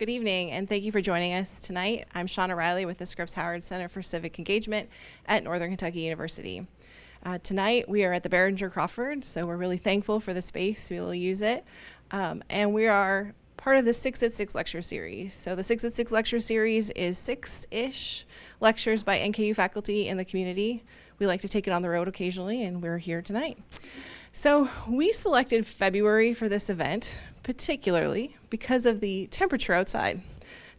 Good evening, and thank you for joining us tonight. I'm Shauna Riley with the Scripps Howard Center for Civic Engagement at Northern Kentucky University. Tonight, we are at the Behringer-Crawford, so we're really thankful for the space to be able to use it. And we are part of the 6 at 6 lecture series. So the 6 at 6 lecture series is 6-ish lectures by NKU faculty in the community. We like to take it on the road occasionally, and we're here tonight. So we selected February for this event, particularly because of the temperature outside.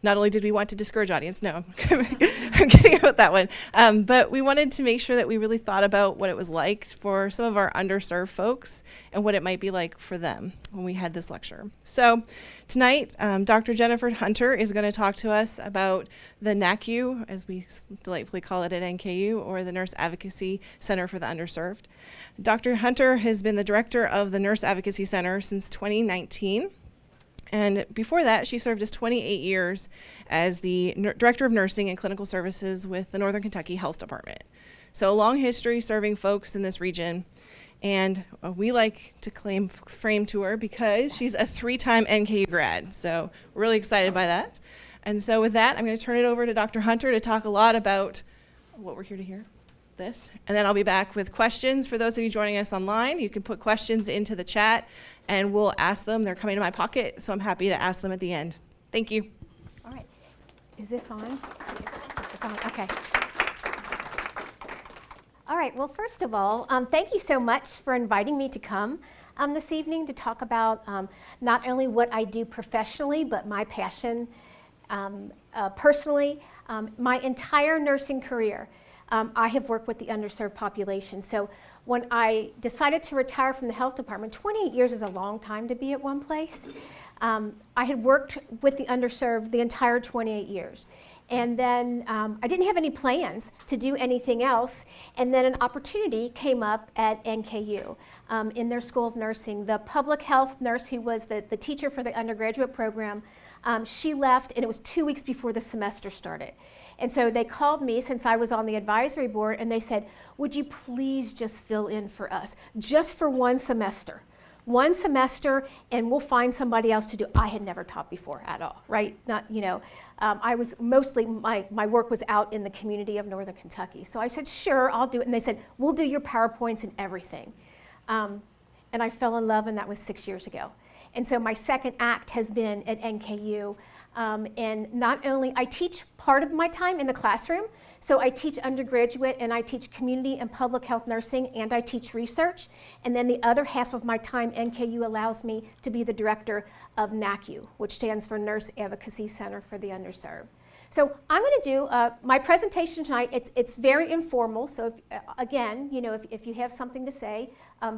Not only did we want to discourage audience, no, I'm kidding about that one, but we wanted to make sure that we really thought about what it was like for some of our underserved folks and what it might be like for them when we had this lecture. So tonight, Dr. Jennifer Hunter is going to talk to us about the NACU, as we delightfully call it at NKU, or the Nurse Advocacy Center for the Underserved. Dr. Hunter has been the director of the Nurse Advocacy Center since 2019. And before that, she served as 28 years as the Director of Nursing and Clinical Services with the Northern Kentucky Health Department. So a long history serving folks in this region. And we like to claim fame to her because she's a 3-time NKU grad. So we're really excited by that. And so with that, I'm going to turn it over to Dr. Hunter to talk a lot about what we're here to hear. This, and then I'll be back with questions. For those of you joining us online, you can put questions into the chat and we'll ask them. They're coming to my pocket, so I'm happy to ask them at the end. Thank you. All right. Is this on? It's on. Okay. All right. Well, first of all, thank you so much for inviting me to come this evening to talk about not only what I do professionally, but my passion personally. My entire nursing career, I have worked with the underserved population. So when I decided to retire from the health department, 28 years is a long time to be at one place. I had worked with the underserved the entire 28 years. And then I didn't have any plans to do anything else. And then an opportunity came up at NKU in their School of Nursing. The public health nurse who was the teacher for the undergraduate program, she left, and it was 2 weeks before the semester started. And so they called me, since I was on the advisory board, and they said, would you please just fill in for us, just for one semester, and we'll find somebody else to do. I had never taught before at all, right? Not, I was mostly, my work was out in the community of Northern Kentucky. So I said, sure, I'll do it. And they said, we'll do your PowerPoints and everything. And I fell in love, and that was 6 years ago. And so my second act has been at NKU. And not only, I teach part of my time in the classroom, so I teach undergraduate and I teach community and public health nursing and I teach research. And then the other half of my time, NKU allows me to be the director of NACU, which stands for Nurse Advocacy Center for the Underserved. So I'm going to do my presentation tonight. It's very informal, so again, if you have something to say,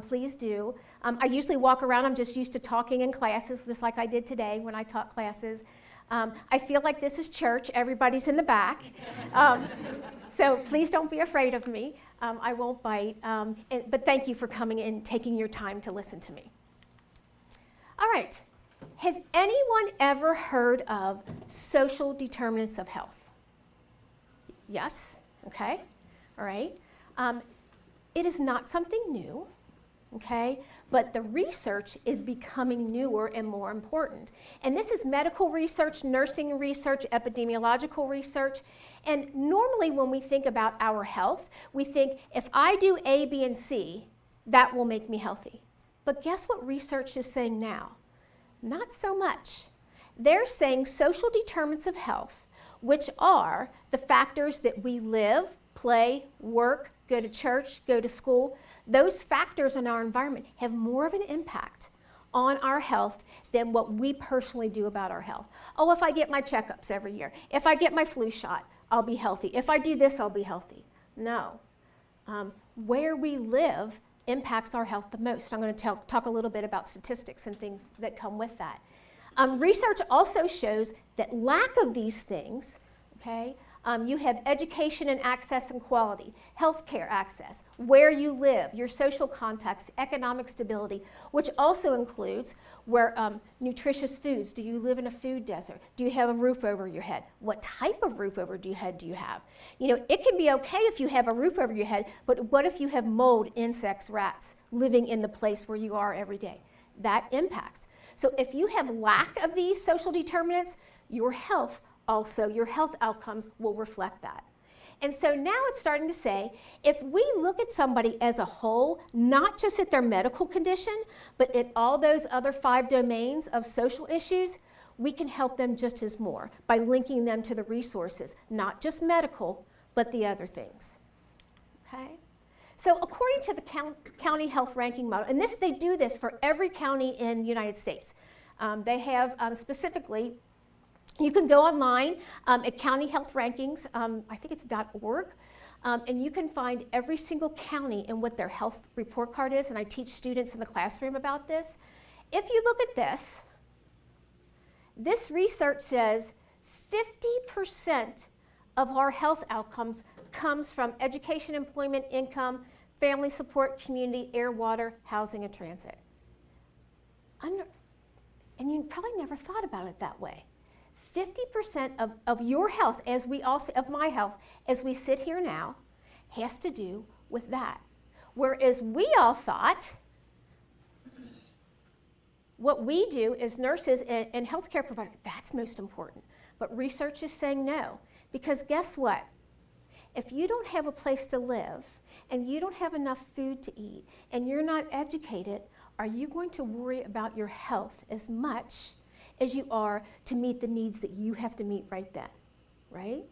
please do. I usually walk around, I'm just used to talking in classes, just like I did today when I taught classes. I feel like this is church. Everybody's in the back. So please don't be afraid of me. I won't bite. But thank you for coming and taking your time to listen to me. All right. Has anyone ever heard of social determinants of health? Yes? Okay. All right. It is not something new. Okay, but the research is becoming newer and more important. And this is medical research, nursing research, epidemiological research. And normally when we think about our health, we think if I do A, B, and C, that will make me healthy. But guess what research is saying now? Not so much. They're saying social determinants of health, which are the factors that we live, play, work, go to church, go to school, those factors in our environment have more of an impact on our health than what we personally do about our health. Oh, if I get my checkups every year, if I get my flu shot, I'll be healthy. If I do this, I'll be healthy. No. Where we live impacts our health the most. I'm going to talk a little bit about statistics and things that come with that. Research also shows that lack of these things, okay, you have education and access and quality, healthcare access, where you live, your social context, economic stability, which also includes where nutritious foods. Do you live in a food desert? Do you have a roof over your head? What type of roof over your head do you have? It can be okay if you have a roof over your head, but what if you have mold, insects, rats living in the place where you are every day? That impacts. So if you have lack of these social determinants, your health outcomes will reflect that. And so now it's starting to say, if we look at somebody as a whole, not just at their medical condition, but at all those other 5 domains of social issues, we can help them just as more by linking them to the resources, not just medical, but the other things. Okay? So according to the county health ranking model, and they do this for every county in the United States. They have specifically, you can go online at County Health Rankings, I think it's .org, and you can find every single county and what their health report card is, and I teach students in the classroom about this. If you look at this research says 50% of our health outcomes comes from education, employment, income, family support, community, air, water, housing, and transit. And you probably never thought about it that way. 50% of your health, of my health, as we sit here now, has to do with that. Whereas we all thought what we do as nurses and healthcare providers, that's most important. But research is saying no. Because guess what? If you don't have a place to live, and you don't have enough food to eat, and you're not educated, are you going to worry about your health as much as you are to meet the needs that you have to meet right then, right?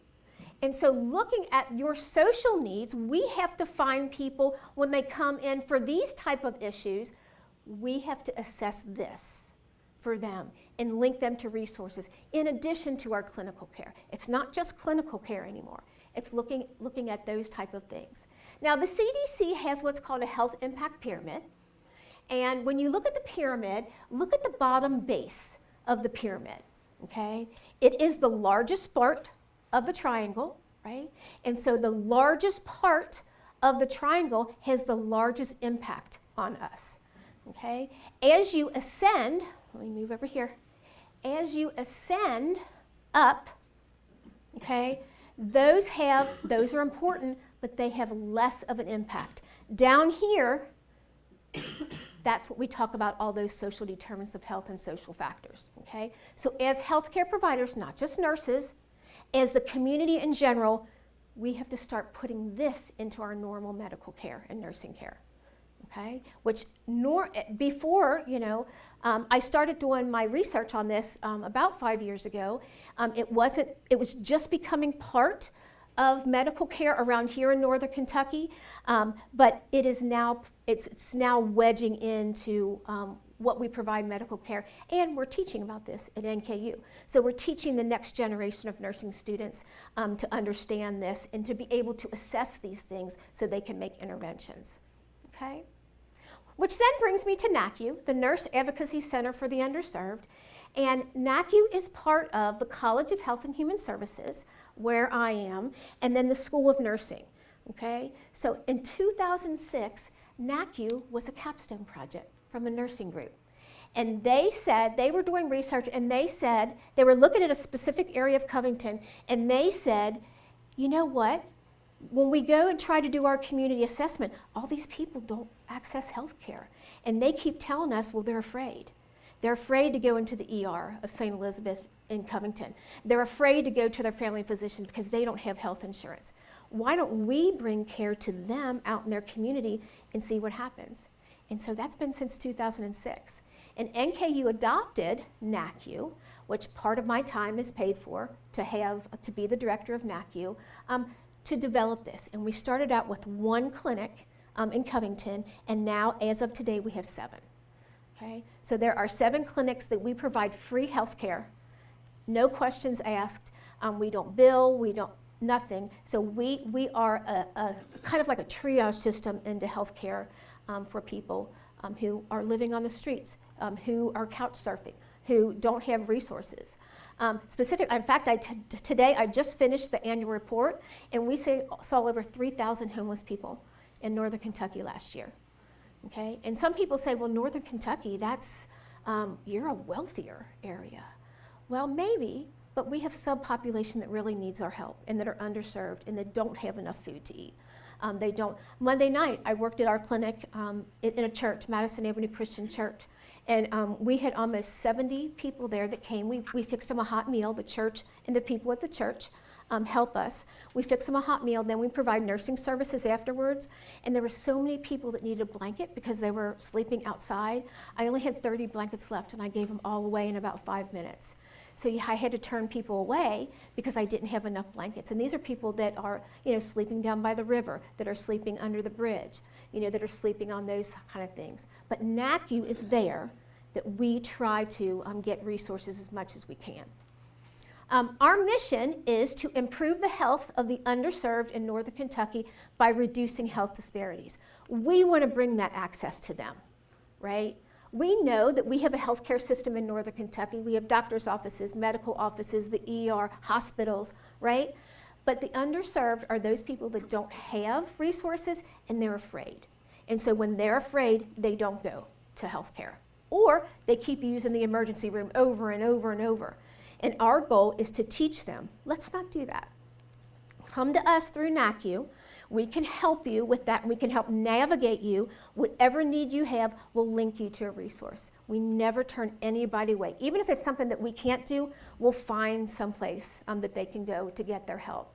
And so looking at your social needs, we have to find people when they come in for these type of issues, we have to assess this for them and link them to resources in addition to our clinical care. It's not just clinical care anymore. It's looking at those type of things. Now the CDC has what's called a health impact pyramid. And when you look at the pyramid, look at the bottom base of the pyramid, okay? It is the largest part of the triangle, right? And so the largest part of the triangle has the largest impact on us, okay? As you ascend, let me move over here. As you ascend up, okay, those are important, but they have less of an impact. Down here, that's what we talk about, all those social determinants of health and social factors, okay? So as healthcare providers, not just nurses, as the community in general, we have to start putting this into our normal medical care and nursing care, okay? Which before, I started doing my research on this about 5 years ago. It was just becoming part of medical care around here in northern Kentucky, but it's now wedging into what we provide medical care, and we're teaching about this at NKU. So we're teaching the next generation of nursing students to understand this and to be able to assess these things so they can make interventions, okay? Which then brings me to NACU, the Nurse Advocacy Center for the Underserved, and NACU is part of the College of Health and Human Services, where I am, and then the School of Nursing, okay? So in 2006, NACU was a capstone project from a nursing group. And they said, they were doing research, and they said, they were looking at a specific area of Covington, and they said, you know what? When we go and try to do our community assessment, all these people don't access health care. And they keep telling us, well, they're afraid. They're afraid to go into the ER of St. Elizabeth in Covington. They're afraid to go to their family physician because they don't have health insurance. Why don't we bring care to them out in their community and see what happens? And so that's been since 2006. And NKU adopted NACU, which part of my time is paid for to be the director of NACU, to develop this. And we started out with 1 clinic in Covington, and now, as of today, we have 7. Okay? So there are 7 clinics that we provide free health care, no questions asked. We don't bill, we don't, nothing. So we are a kind of like a triage system into health care for people who are living on the streets, who are couch surfing, who don't have resources. In fact, today I just finished the annual report, and we saw over 3,000 homeless people in northern Kentucky last year. Okay? And some people say, well, northern Kentucky, that's, you're a wealthier area. Well, maybe, but we have subpopulation that really needs our help and that are underserved and that don't have enough food to eat. Monday night, I worked at our clinic in a church, Madison Avenue Christian Church, And we had almost 70 people there that came. We fixed them a hot meal. The church and the people at the church help us. We fix them a hot meal, then we provide nursing services afterwards. And there were so many people that needed a blanket because they were sleeping outside. I only had 30 blankets left, and I gave them all away in about 5 minutes. So I had to turn people away because I didn't have enough blankets. And these are people that are, sleeping down by the river, that are sleeping under the bridge, that are sleeping on those kind of things. But NACU is there that we try to get resources as much as we can. Our mission is to improve the health of the underserved in Northern Kentucky by reducing health disparities. We want to bring that access to them, right? We know that we have a healthcare system in Northern Kentucky. We have doctor's offices, medical offices, the ER, hospitals, right? But the underserved are those people that don't have resources and they're afraid. And so when they're afraid, they don't go to healthcare. Or they keep using the emergency room over and over and over. And our goal is to teach them, let's not do that. Come to us through NACU. We can help you with that. We can help navigate you. Whatever need you have, we'll link you to a resource. We never turn anybody away. Even if it's something that we can't do, we'll find someplace that they can go to get their help.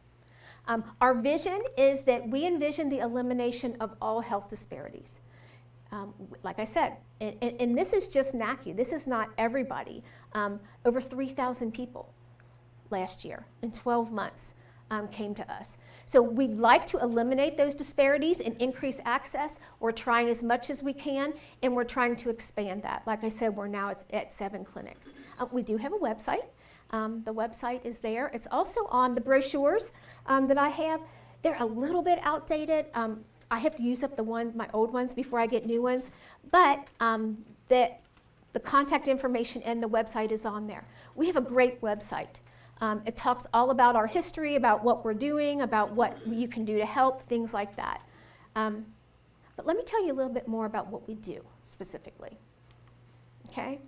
Our vision is that we envision the elimination of all health disparities. Like I said, and this is just NACU. This is not everybody. Over 3,000 people last year in 12 months came to us. So we'd like to eliminate those disparities and increase access. We're trying as much as we can, and we're trying to expand that. Like I said, we're now at 7 clinics. We do have a website. The website is there. It's also on the brochures that I have. They're a little bit outdated. I have to use up my old ones before I get new ones, but the contact information and the website is on there. We have a great website. It talks all about our history, about what we're doing, about what you can do to help, things like that. But let me tell you a little bit more about what we do specifically, okay?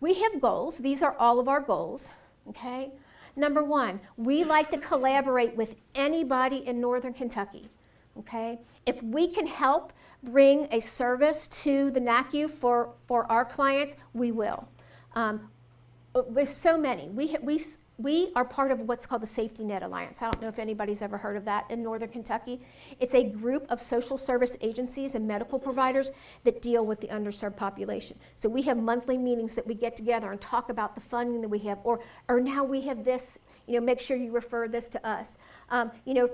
We have goals. These are all of our goals, okay? Number 1, we like to collaborate with anybody in Northern Kentucky. Okay? If we can help bring a service to the NACU for our clients, we will. There's so many. We are part of what's called the Safety Net Alliance. I don't know if anybody's ever heard of that in Northern Kentucky. It's a group of social service agencies and medical providers that deal with the underserved population. So we have monthly meetings that we get together and talk about the funding that we have, or now we have this, make sure you refer this to us.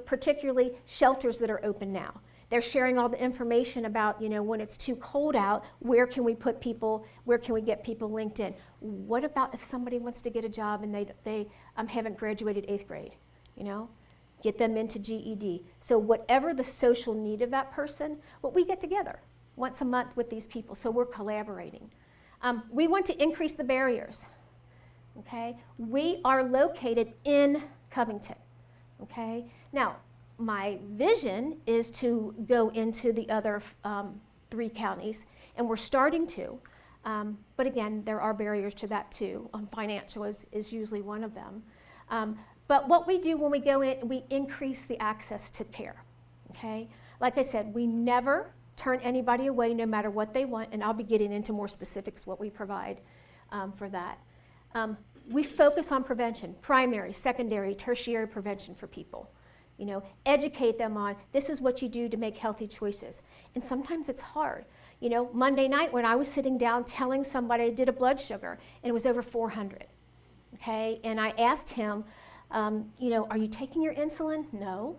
Particularly shelters that are open now. They're sharing all the information about, when it's too cold out, where can we get people linked in? What about if somebody wants to get a job and they haven't graduated 8th grade, Get them into GED. So whatever the social need of that person, we get together once a month with these people, so we're collaborating. We want to increase the barriers, okay? We are located in Covington, okay? Now, my vision is to go into the other 3 counties, and we're starting to. But again, there are barriers to that too. Financial is usually one of them. But what we do when we go in, we increase the access to care, okay? Like I said, we never turn anybody away no matter what they want, and I'll be getting into more specifics what we provide for that. We focus on prevention, primary, secondary, tertiary prevention for people. Educate them on this is what you do to make healthy choices. And sometimes it's hard. Monday night when I was sitting down telling somebody I did a blood sugar and it was over 400, okay? And I asked him, are you taking your insulin? No.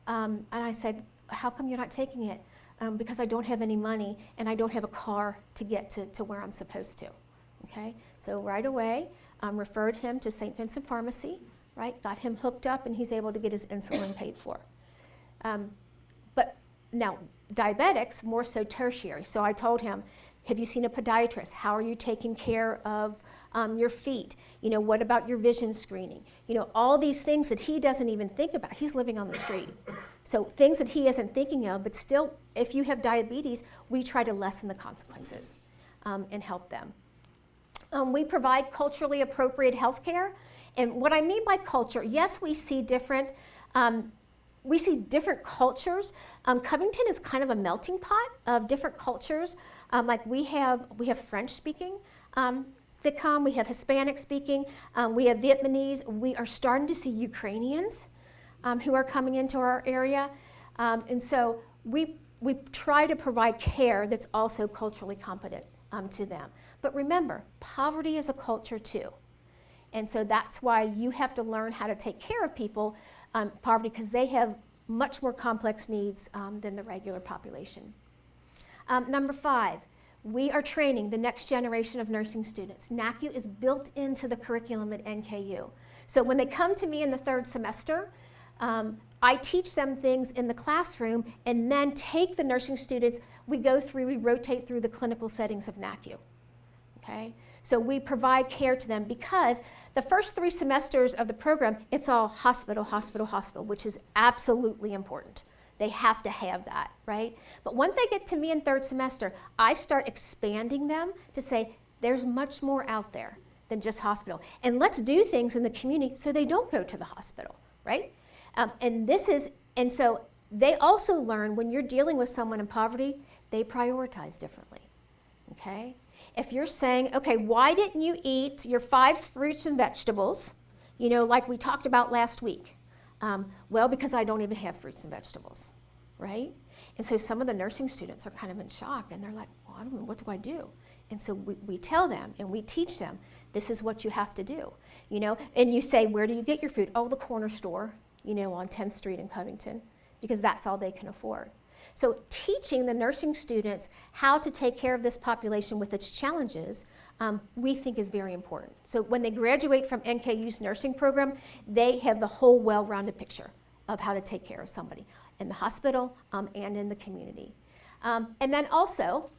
And I said, how come you're not taking it? Because I don't have any money and I don't have a car to get to where I'm supposed to, okay? So right away, referred him to St. Vincent Pharmacy, right? Got him hooked up and he's able to get his insulin paid for. But now, diabetics, more so tertiary. So I told him, have you seen a podiatrist? How are you taking care of your feet? What about your vision screening? All these things that he doesn't even think about. He's living on the street. So things that he isn't thinking of, but still, if you have diabetes, we try to lessen the consequences and help them. We provide culturally appropriate health care. And what I mean by culture, yes, we see different we see different cultures. Covington is kind of a melting pot of different cultures. Like we have French speaking that come, we have Hispanic speaking, we have Vietnamese. We are starting to see Ukrainians who are coming into our area. And so we try to provide care that's also culturally competent to them. But remember, poverty is a culture too. And so that's why you have to learn how to take care of people, poverty, because they have much more complex needs than the regular population. Number 5, we are training the next generation of nursing students. NACU is built into the curriculum at NKU. So when they come to me in the 3rd semester, I teach them things in the classroom and then take the nursing students, we rotate through the clinical settings of NACU, okay? So we provide care to them because the first 3 semesters of the program, it's all hospital, hospital, hospital, which is absolutely important. They have to have that, right? But once they get to me in 3rd semester, I start expanding them to say, there's much more out there than just hospital. And let's do things in the community so they don't go to the hospital, right? And so they also learn when you're dealing with someone in poverty, they prioritize differently, okay? If you're saying, okay, why didn't you eat your 5 fruits and vegetables, like we talked about last week? Well, because I don't even have fruits and vegetables, right? And so some of the nursing students are kind of in shock, and they're like, well, I don't know, what do I do? And so we tell them and we teach them, this is what you have to do, And you say, where do you get your food? Oh, the corner store, on 10th Street in Covington, because that's all they can afford. So teaching the nursing students how to take care of this population with its challenges, we think is very important. So when they graduate from NKU's nursing program, they have the whole well-rounded picture of how to take care of somebody in the hospital and in the community. And then also,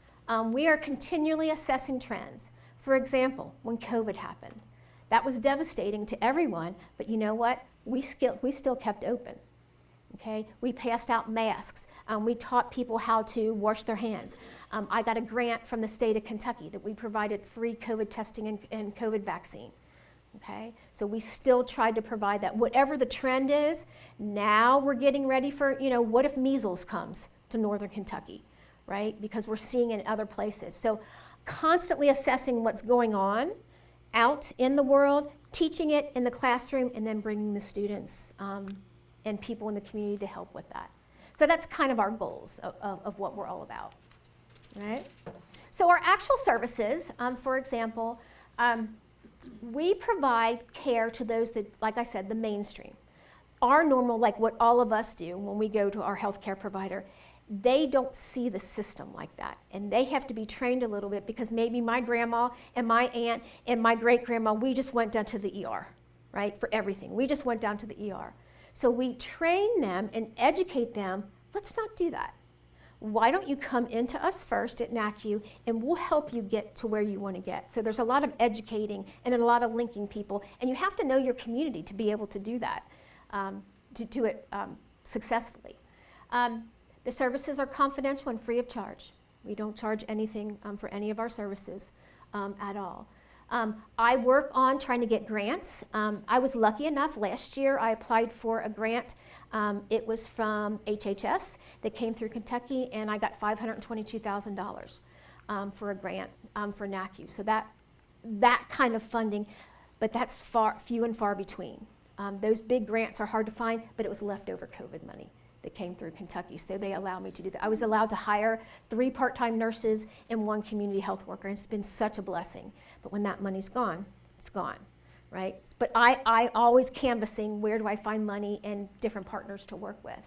we are continually assessing trends. For example, when COVID happened, that was devastating to everyone, but you know what? We still kept open. Okay, we passed out masks. We taught people how to wash their hands. I got a grant from the state of Kentucky that we provided free COVID testing and COVID vaccine. Okay, so we still tried to provide that. Whatever the trend is, now we're getting ready for, what if measles comes to northern Kentucky, right? Because we're seeing it in other places. So constantly assessing what's going on out in the world, teaching it in the classroom, and then bringing the students and people in the community to help with that. So that's kind of our goals of what we're all about, right? So our actual services, for example, we provide care to those that, like I said, the mainstream. Our normal, like what all of us do when we go to our healthcare provider, they don't see the system like that. And they have to be trained a little bit because maybe my grandma and my aunt and my great-grandma, we just went down to the ER, right, for everything. We just went down to the ER. So we train them and educate them, let's not do that. Why don't you come into us first at NACU and we'll help you get to where you want to get. So there's a lot of educating and a lot of linking people, and you have to know your community to be able to do that, to do it successfully. The services are confidential and free of charge. We don't charge anything for any of our services at all. I work on trying to get grants. I was lucky enough, last year I applied for a grant. It was from HHS that came through Kentucky, and I got $522,000 for a grant for NACU. So that kind of funding, but that's few and far between. Those big grants are hard to find, but it was leftover COVID money that came through Kentucky, so they allowed me to do that. I was allowed to hire 3 part-time nurses and 1 community health worker, and it's been such a blessing. But when that money's gone, it's gone, right? But I always canvassing, where do I find money and different partners to work with.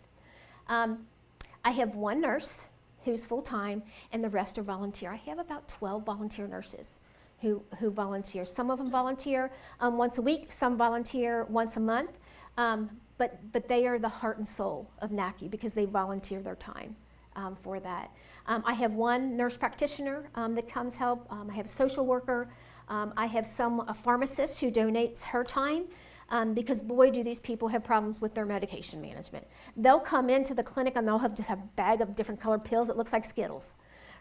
I have 1 nurse who's full-time, and the rest are volunteer. I have about 12 volunteer nurses who volunteer. Some of them volunteer once a week, some volunteer once a month. But they are the heart and soul of NACU because they volunteer their time for that. I have 1 nurse practitioner that comes help. I have a social worker. I have a pharmacist who donates her time because boy, do these people have problems with their medication management. They'll come into the clinic and they'll have just a bag of different colored pills. It looks like Skittles,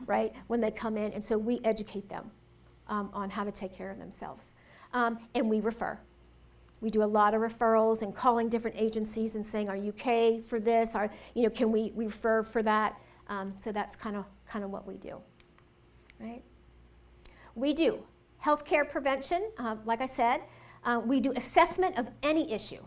right, when they come in. And so we educate them on how to take care of themselves. And we refer. We do a lot of referrals and calling different agencies and saying, are you okay for this? Or, can we refer for that? So that's kind of what we do, right? We do healthcare prevention, like I said. We do assessment of any issue.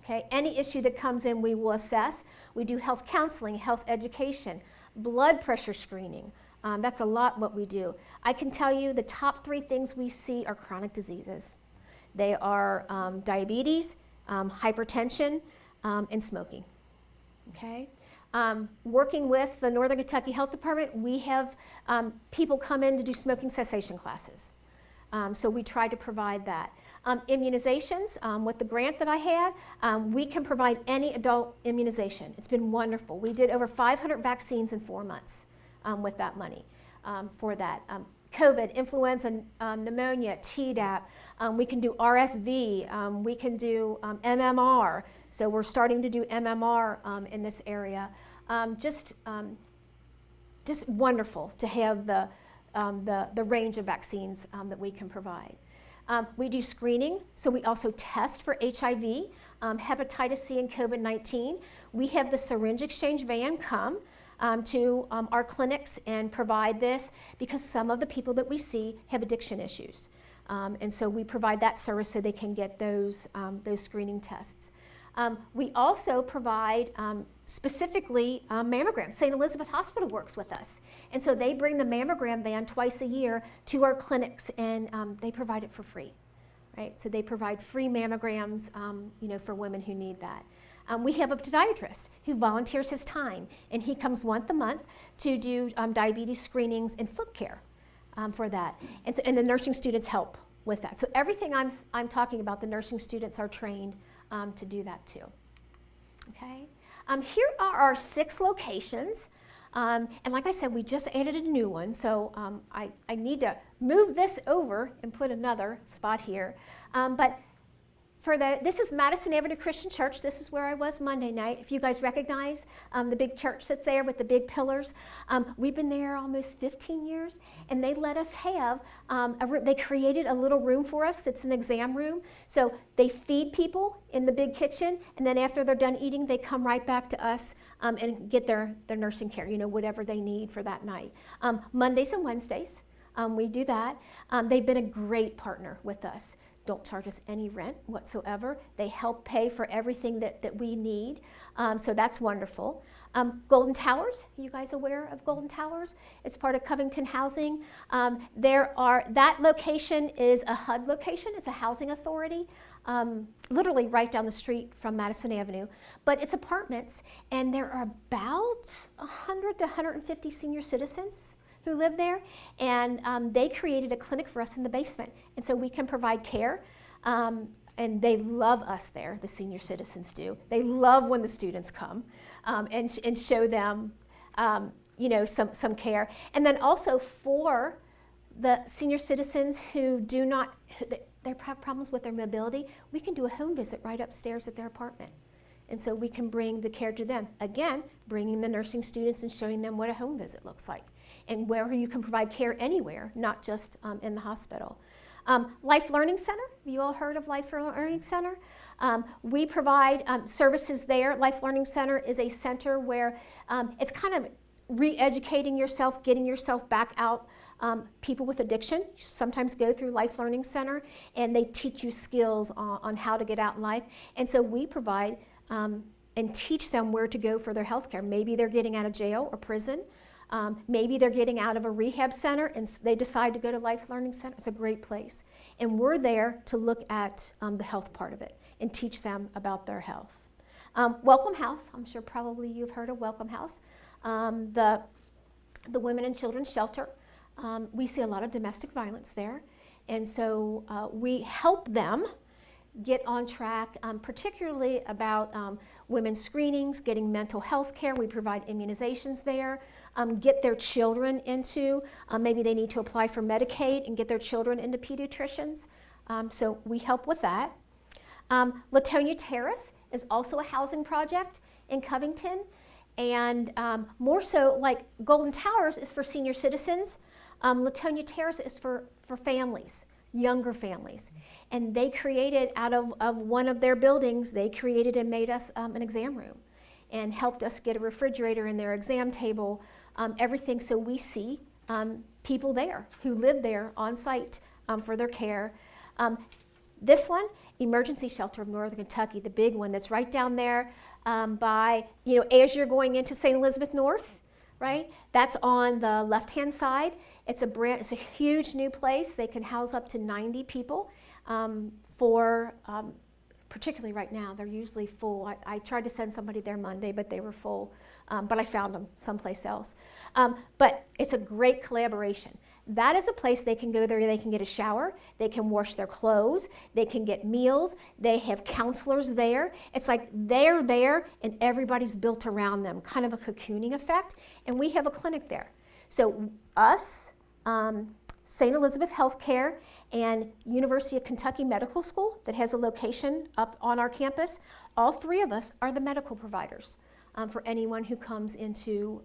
Okay, any issue that comes in, we will assess. We do health counseling, health education, blood pressure screening. That's a lot what we do. I can tell you the top 3 things we see are chronic diseases. They are diabetes, hypertension, and smoking. Okay? Working with the Northern Kentucky Health Department, we have people come in to do smoking cessation classes. So we try to provide that. Immunizations, with the grant that I had, we can provide any adult immunization. It's been wonderful. We did over 500 vaccines in 4 months with that money for that. COVID, influenza, pneumonia, Tdap. We can do RSV. We can do MMR. So we're starting to do MMR in this area. Just wonderful to have the range of vaccines that we can provide. We do screening, so we also test for HIV, hepatitis C, and COVID-19. We have the syringe exchange van come to our clinics and provide this because some of the people that we see have addiction issues. And so we provide that service so they can get those screening tests. We also provide specifically mammograms. St. Elizabeth Hospital works with us. And so they bring the mammogram van twice a year to our clinics and they provide it for free. Right? So they provide free mammograms for women who need that. We have a podiatrist who volunteers his time and he comes once a month to do diabetes screenings and foot care for that. And the nursing students help with that. So everything I'm talking about, the nursing students are trained to do that too. Okay. Here are our 6 locations. And like I said, we just added a new one, so I need to move this over and put another spot here. But this is Madison Avenue Christian Church. This is where I was Monday night. If you guys recognize the big church that's there with the big pillars, we've been there almost 15 years, and they let us have, they created a little room for us that's an exam room. So they feed people in the big kitchen, and then after they're done eating, they come right back to us and get their nursing care, whatever they need for that night. Mondays and Wednesdays, we do that. They've been a great partner with us. Don't charge us any rent whatsoever. They help pay for everything that we need, so that's wonderful. Golden Towers, you guys aware of Golden Towers? It's part of Covington Housing. That location is a HUD location. It's a housing authority, literally right down the street from Madison Avenue. But it's apartments, and there are about 100 to 150 senior citizens who live there, and they created a clinic for us in the basement, and so we can provide care, and they love us there, the senior citizens do. They love when the students come and show them some care. And then also for the senior citizens who they have problems with their mobility, we can do a home visit right upstairs at their apartment. And so we can bring the care to them. Again, bringing the nursing students and showing them what a home visit looks like and where you can provide care anywhere, not just in the hospital. Life Learning Center, have you all heard of Life Learning Center? We provide services there. Life Learning Center is a center where it's kind of re-educating yourself, getting yourself back out. People with addiction sometimes go through Life Learning Center, and they teach you skills on how to get out in life. And so we provide and teach them where to go for their health care. Maybe they're getting out of jail or prison. Maybe they're getting out of a rehab center and they decide to go to Life Learning Center. It's a great place. And we're there to look at the health part of it and teach them about their health. Welcome House, I'm sure probably you've heard of Welcome House. The Women and Children's Shelter. We see a lot of domestic violence there. And so we help them get on track, particularly about women's screenings, getting mental health care. We provide immunizations there, get their children into, maybe they need to apply for Medicaid and get their children into pediatricians. So we help with that. Latonia Terrace is also a housing project in Covington. And more so, like Golden Towers is for senior citizens, Latonia Terrace is for families younger families. And they created, out of one of their buildings, they created and made us an exam room and helped us get a refrigerator in their exam table, everything, so we see people there who live there on site for their care. This one, Emergency Shelter of Northern Kentucky, the big one that's right down there by, as you're going into St. Elizabeth North, right? That's on the left-hand side. It's a huge new place. They can house up to 90 people particularly right now, they're usually full. I tried to send somebody there Monday, but they were full, but I found them someplace else. But it's a great collaboration. That is a place they can go there, they can get a shower, they can wash their clothes, they can get meals, they have counselors there. It's like they're there and everybody's built around them, kind of a cocooning effect, and we have a clinic there. So us, St. Elizabeth Healthcare, and University of Kentucky Medical School that has a location up on our campus, all three of us are the medical providers for anyone who comes into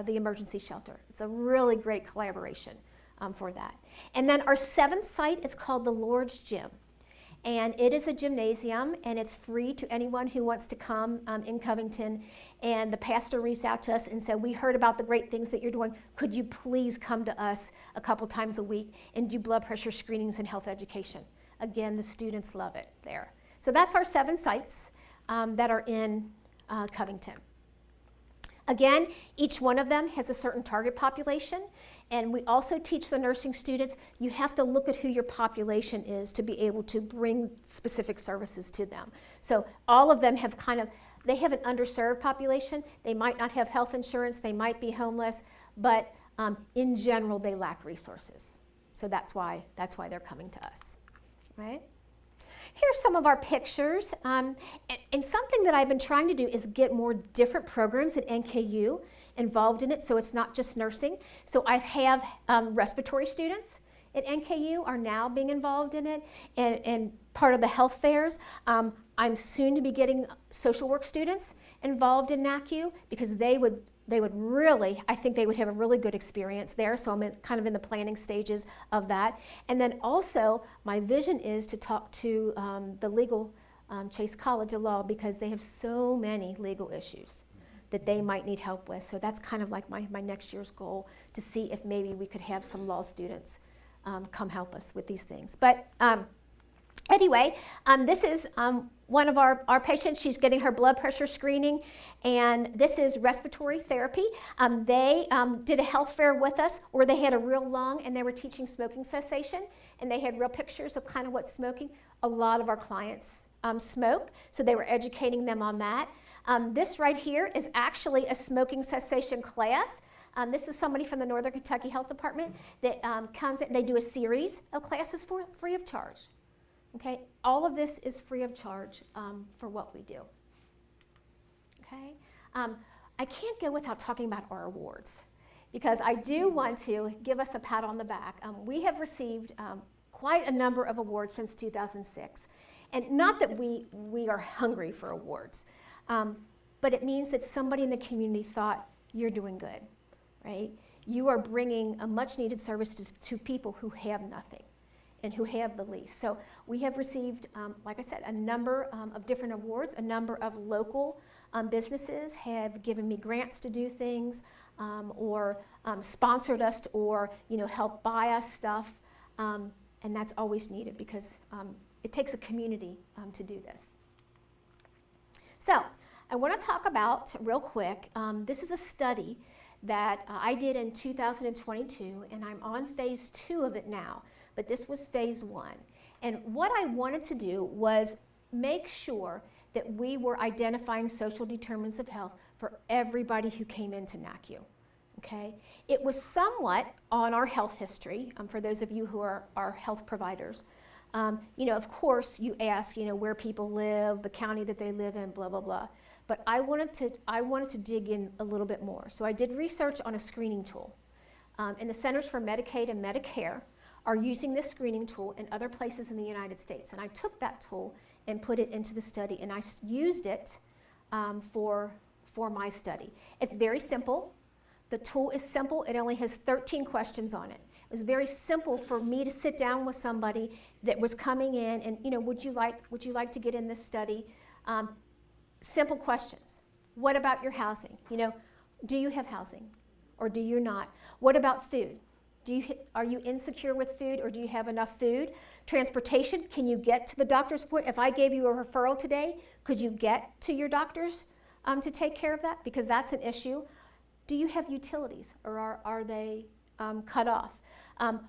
the emergency shelter. It's a really great collaboration for that. And then our 7th site is called the Lord's Gym. And it is a gymnasium, and it's free to anyone who wants to come in Covington. And the pastor reached out to us and said, we heard about the great things that you're doing. Could you please come to us a couple times a week and do blood pressure screenings and health education? Again, the students love it there. So that's our 7 sites that are in Covington. Again, each one of them has a certain target population, and we also teach the nursing students, you have to look at who your population is to be able to bring specific services to them. So all of them have they have an underserved population. They might not have health insurance, they might be homeless, but in general, they lack resources. So that's why they're coming to us, right? Here's some of our pictures, and something that I've been trying to do is get more different programs at NKU involved in it, so it's not just nursing. So I have respiratory students at NKU are now being involved in it, and part of the health fairs. I'm soon to be getting social work students involved in NACU because they would really, I think they would have a really good experience there, so I'm kind of in the planning stages of that. And then also, my vision is to talk to the legal Chase College of Law because they have so many legal issues that they might need help with. So that's kind of like my next year's goal, to see if maybe we could have some law students come help us with these things. But anyway, this is one of our patients. She's getting her blood pressure screening, and this is respiratory therapy. They did a health fair with us where they had a real lung and they were teaching smoking cessation, and they had real pictures of kind of what smoking. A lot of our clients smoke, so they were educating them on that. This right here is actually a smoking cessation class. This is somebody from the Northern Kentucky Health Department that comes in. They do a series of classes free of charge. Okay, all of this is free of charge for what we do. Okay, I can't go without talking about our awards because I do want to give us a pat on the back. We have received quite a number of awards since 2006, and not that we are hungry for awards, but it means that somebody in the community thought you're doing good, right? You are bringing a much needed service to people who have nothing and who have the least. So we have received, like I said, a number of different awards. A number of local businesses have given me grants to do things, or sponsored us, or helped buy us stuff, and that's always needed because it takes a community to do this. So I want to talk about real quick. This is a study that I did in 2022, and I'm on phase 2 of it now. But this was phase 1. And what I wanted to do was make sure that we were identifying social determinants of health for everybody who came into NACU, okay? It was somewhat on our health history, for those of you who are our health providers. Of course, you ask, where people live, the county that they live in, blah, blah, blah. But I wanted to dig in a little bit more. So I did research on a screening tool. And the Centers for Medicaid and Medicare are using this screening tool in other places in the United States. And I took that tool and put it into the study, and I used it for my study. It's very simple. The tool is simple. It only has 13 questions on it. It was very simple for me to sit down with somebody that was coming in and, would you like to get in this study? Simple questions. What about your housing? Do you have housing or do you not? What about food? Are you insecure with food or do you have enough food? Transportation, can you get to the doctor's appointment? If I gave you a referral today, could you get to your doctor's to take care of that? Because that's an issue. Do you have utilities or are they cut off?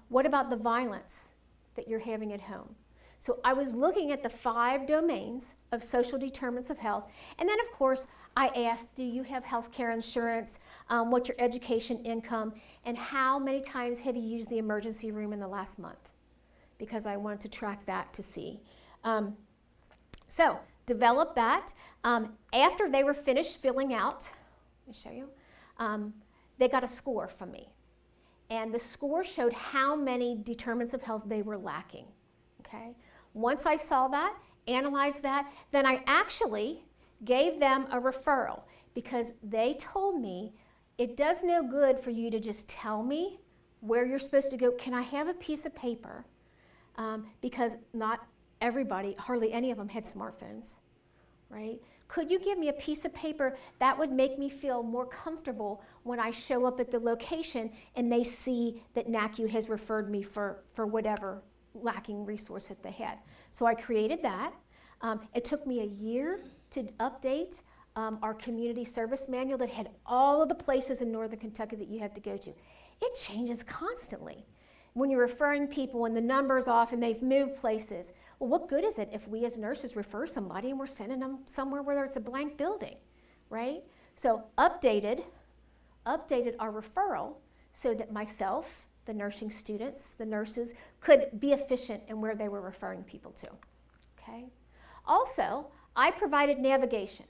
What about the violence that you're having at home? So I was looking at the 5 domains of social determinants of health. And then, of course, I asked, do you have health care insurance? What's your education income? And how many times have you used the emergency room in the last month? Because I wanted to track that to see. So develop that. After they were finished filling out, let me show you, they got a score from me. And the score showed how many determinants of health they were lacking. Okay. Once I saw that, analyzed that, then I actually gave them a referral because they told me it does no good for you to just tell me where you're supposed to go. Can I have a piece of paper? Because not everybody, hardly any of them had smartphones, right? Could you give me a piece of paper that would make me feel more comfortable when I show up at the location and they see that NACU has referred me for whatever lacking resource that they had. So I created that. It took me a year to update our community service manual that had all of the places in Northern Kentucky that you have to go to. It changes constantly. When you're referring people and the number's off and they've moved places, well, what good is it if we as nurses refer somebody and we're sending them somewhere where it's a blank building, right? So updated our referral so that myself, the nursing students, the nurses, could be efficient in where they were referring people to, okay? Also, I provided navigation.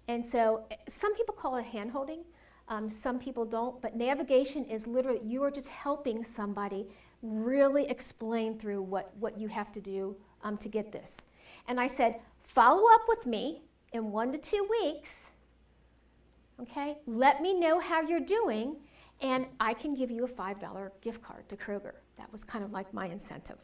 And so some people call it hand-holding, some people don't, but navigation is literally, you are just helping somebody really explain through what you have to do to get this. And I said, follow up with me in 1 to 2 weeks, okay? Let me know how you're doing, and I can give you a $5 gift card to Kroger. That was kind of like my incentive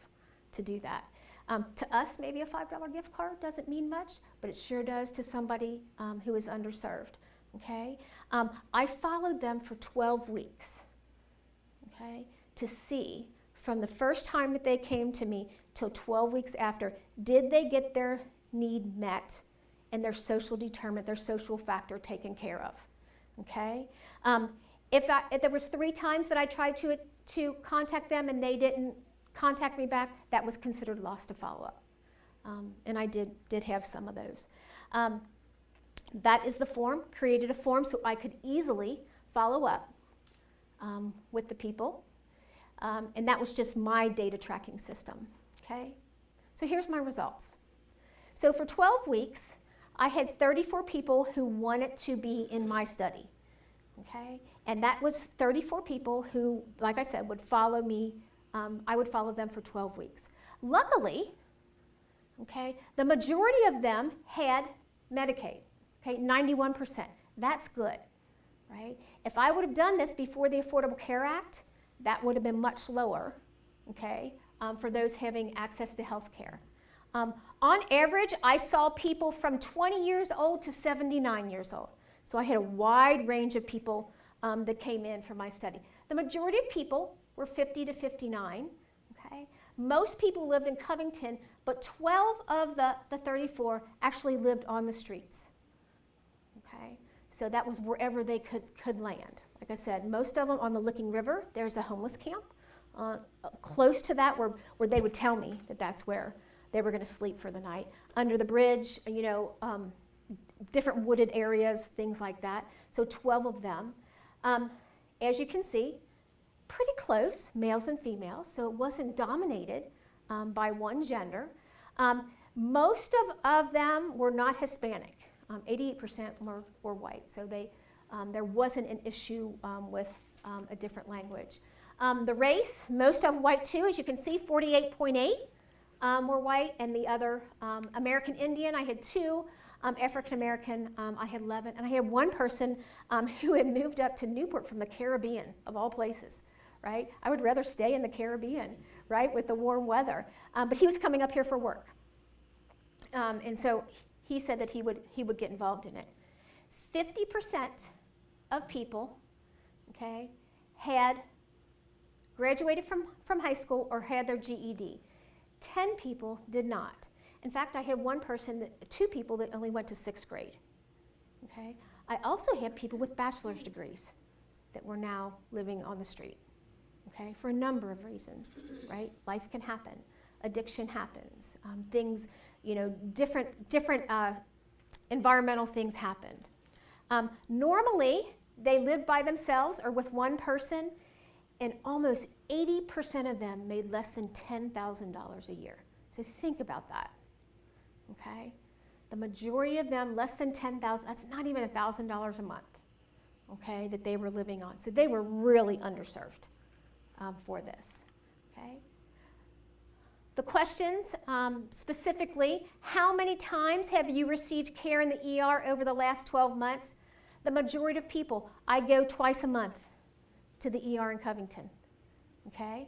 to do that. To us, maybe a $5 gift card doesn't mean much, but it sure does to somebody who is underserved, okay? I followed them for 12 weeks, okay, to see from the first time that they came to me till 12 weeks after, did they get their need met and their social determinant, their social factor taken care of, okay? If there was 3 times that I tried to contact them and they didn't contact me back, that was considered lost to follow-up. And I did have some of those. That is the form, created a form so I could easily follow up with the people. And that was just my data tracking system, okay? So here's my results. So for 12 weeks, I had 34 people who wanted to be in my study, okay? And that was 34 people who, like I said, would follow me. I would follow them for 12 weeks. Luckily, okay, the majority of them had Medicaid, okay, 91%. That's good, right? If I would have done this before the Affordable Care Act, that would have been much lower, okay, for those having access to health care. On average, I saw people from 20 years old to 79 years old. So I had a wide range of people that came in for my study. The majority of people were 50 to 59, okay? Most people lived in Covington, but 12 of the 34 actually lived on the streets, okay? So that was wherever they could land. Like I said, most of them on the Licking River, there's a homeless camp. Close to that where they would tell me that that's where they were gonna sleep for the night. Under the bridge, you know, different wooded areas, things like that. So 12 of them. As you can see, pretty close, males and females, so it wasn't dominated by one gender. Most of them were not Hispanic. 88% were white, so there wasn't an issue with a different language. The race, most of white too, as you can see, 48.8 were white, and the other American Indian, I had 2. African American, I had 11, and I had one person who had moved up to Newport from the Caribbean, of all places, right? I would rather stay in the Caribbean, right, with the warm weather. But he was coming up here for work. And so he said that he would get involved in it. 50% of people, okay, had graduated from high school or had their GED. 10 people did not. In fact, I had two people that only went to 6th grade. Okay? I also had people with bachelor's degrees that were now living on the street, okay, for a number of reasons, right? Life can happen. Addiction happens. Things, different environmental things happened. Normally, they lived by themselves or with one person, and almost 80% of them made less than $10,000 a year. So think about that, okay? The majority of them, less than $10,000, that's not even $1,000 a month, okay, that they were living on. So they were really underserved for this, okay? The questions, specifically, how many times have you received care in the ER over the last 12 months? The majority of people, I go twice a month to the ER in Covington, okay?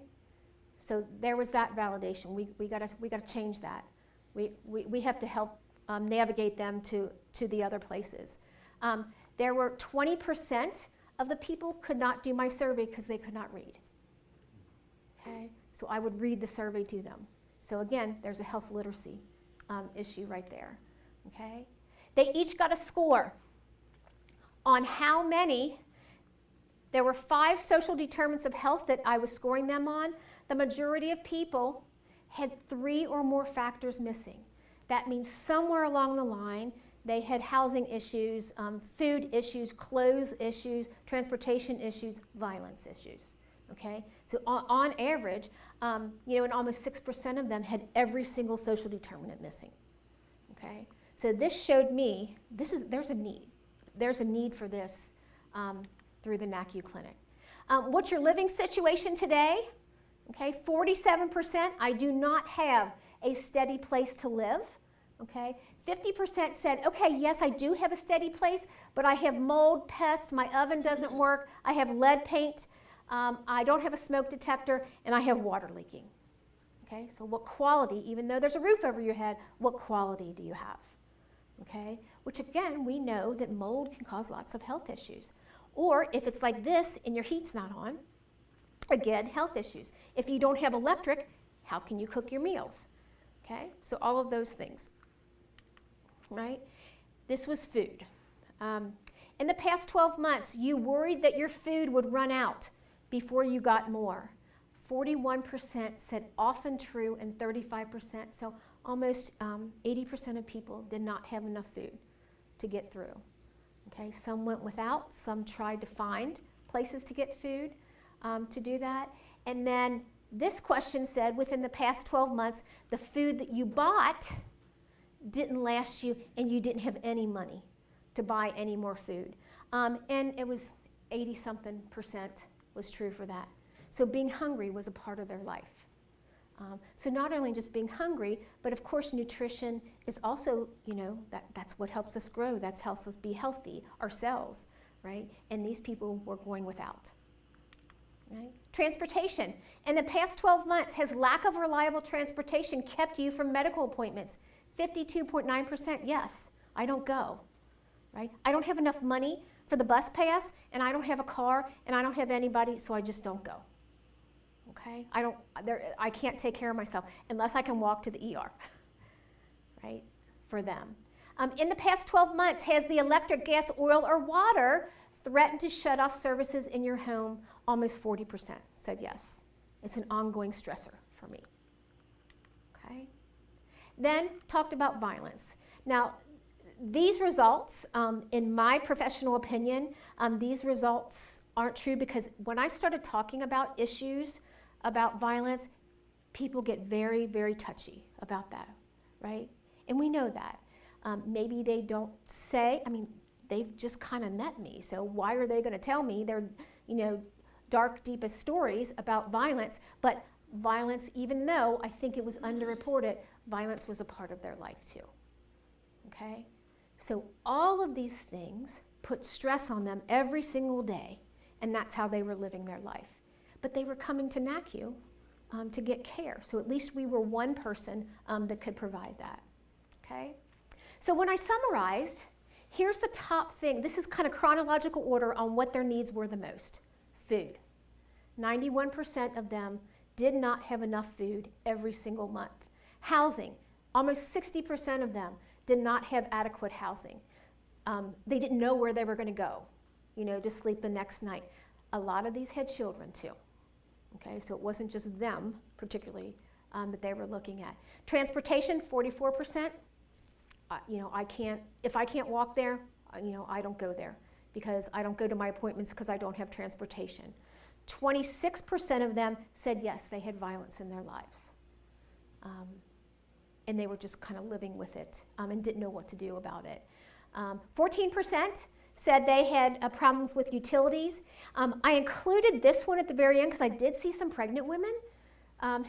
So there was that validation. We gotta change that. We have to help navigate them to the other places. There were 20% of the people could not do my survey because they could not read, okay? So I would read the survey to them. So again, there's a health literacy issue right there, okay? They each got a score on how many. There were 5 social determinants of health that I was scoring them on. The majority of people had 3 or more factors missing. That means somewhere along the line, they had housing issues, food issues, clothes issues, transportation issues, violence issues, okay? So on average, and almost 6% of them had every single social determinant missing, okay? So this showed me, there's a need. There's a need for this through the NACU clinic. What's your living situation today? Okay, 47%, I do not have a steady place to live. Okay, 50% said, okay, yes, I do have a steady place, but I have mold, pests, my oven doesn't work, I have lead paint, I don't have a smoke detector, and I have water leaking. Okay, so what quality, even though there's a roof over your head, what quality do you have? Okay, which again, we know that mold can cause lots of health issues. Or if it's like this and your heat's not on, again, health issues. If you don't have electric, how can you cook your meals? Okay, so all of those things, right? This was food. In the past 12 months, you worried that your food would run out before you got more. 41% said often true, and 35%, so almost 80% of people did not have enough food to get through. Okay, some went without, some tried to find places to get food to do that. And then this question said, within the past 12 months, the food that you bought didn't last you and you didn't have any money to buy any more food. And it was 80-something% was true for that. So being hungry was a part of their life. So not only just being hungry, but of course nutrition is also, that's what helps us grow. That helps us be healthy ourselves, right? And these people were going without, right? Transportation. In the past 12 months, has lack of reliable transportation kept you from medical appointments? 52.9% yes, I don't go, right? I don't have enough money for the bus pass, and I don't have a car, and I don't have anybody, so I just don't go. Okay, I can't take care of myself unless I can walk to the ER, right, for them. In the past 12 months, has the electric, gas, oil, or water threatened to shut off services in your home? Almost 40% said yes. It's an ongoing stressor for me. Okay. Then talked about violence. Now, these results, in my professional opinion, these results aren't true because when I started talking about issues about violence, people get very, very touchy about that, right? And we know that. Maybe they don't say, they've just kind of met me, so why are they going to tell me their, dark, deepest stories about violence? But violence, even though I think it was underreported, violence was a part of their life too, okay? So all of these things put stress on them every single day, and that's how they were living their life. but they were coming to NACU to get care. So at least we were one person that could provide that, okay? So when I summarized, here's the top thing. This is kind of chronological order on what their needs were the most. Food. 91% of them did not have enough food every single month. Housing. Almost 60% of them did not have adequate housing. They didn't know where they were going to go, to sleep the next night. A lot of these had children too. Okay, so it wasn't just them particularly that they were looking at. Transportation, 44%. If I can't walk there, I don't go there because I don't go to my appointments because I don't have transportation. 26% of them said yes, they had violence in their lives. And they were just kind of living with it and didn't know what to do about it. 14% said they had problems with utilities. I included this one at the very end because I did see some pregnant women